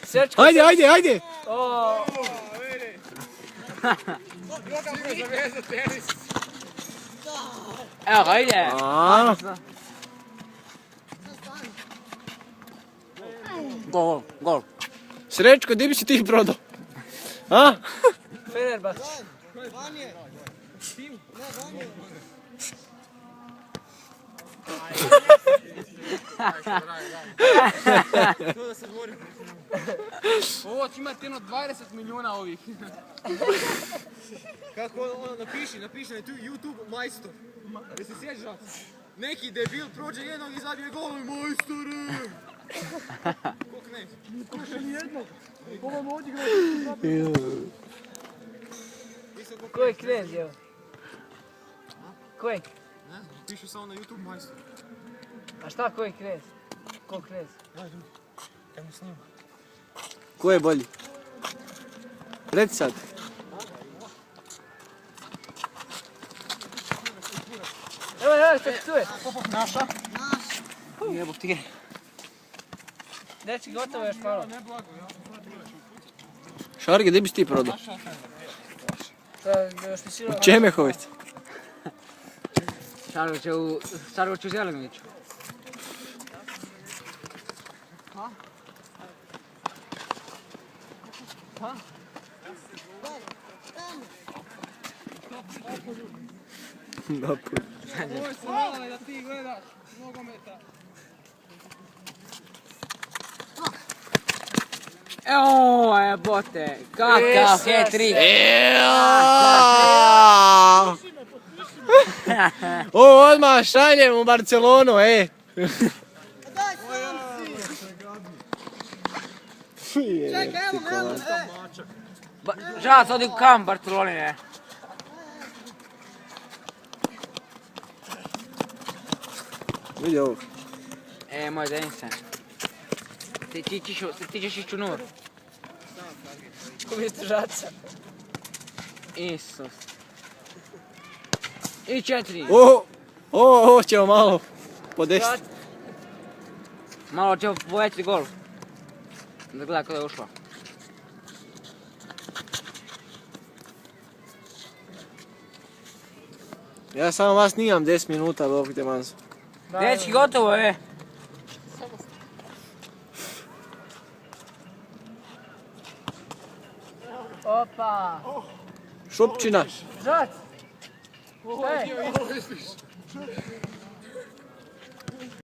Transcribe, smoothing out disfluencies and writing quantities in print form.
Srečko, Ajde, ajde, ajde! O, Evo ga, ide. A, Gol, gol. Srečko, di bi si ti prodao? A? Fenerbahče. Ovo će imati jedno 20 milijuna ovih. Kako ono napiši na YouTube majstor. Jesi sjećaš? Neki debil prođe jednog i zabije gol i majstore! Kog ne? Kuša ni jednog! Ovo mu odigrao! Ko je knez, evo? Ko je? Ne znam, pišu samo na YouTube majstor. A šta ko je knez? Ko knez? Evo snima. Ko je bolji? Reci sad. Evo, što tu je? Naša? Jebo ti je. Dečki, gotovo još malo. Šarge, di bi si ti prodao? To još ti silo... Čemehović. Šargoć u Zelenoviću. Napoj. Ovo su male da ti gledaš nogometa. Evo jebote, kakav hat-trick. Ovo odmah šaljem u Barcelonu, ej. Čekaj, evo, Žalac odi kam Barcelonine. Vidi ovo. Moj Denisa. Ti ćeš ići u nur. Umjesto žaca. Isus. I 4. Ovo ćemo malo podesiti. Malo ćemo povećati gol. Da gleda kada je ušla. Ja samo vas snimam 10 minuta, dok te manzu. Dečki, gotovo je. Opa! Šupčina. Žac! Šta je?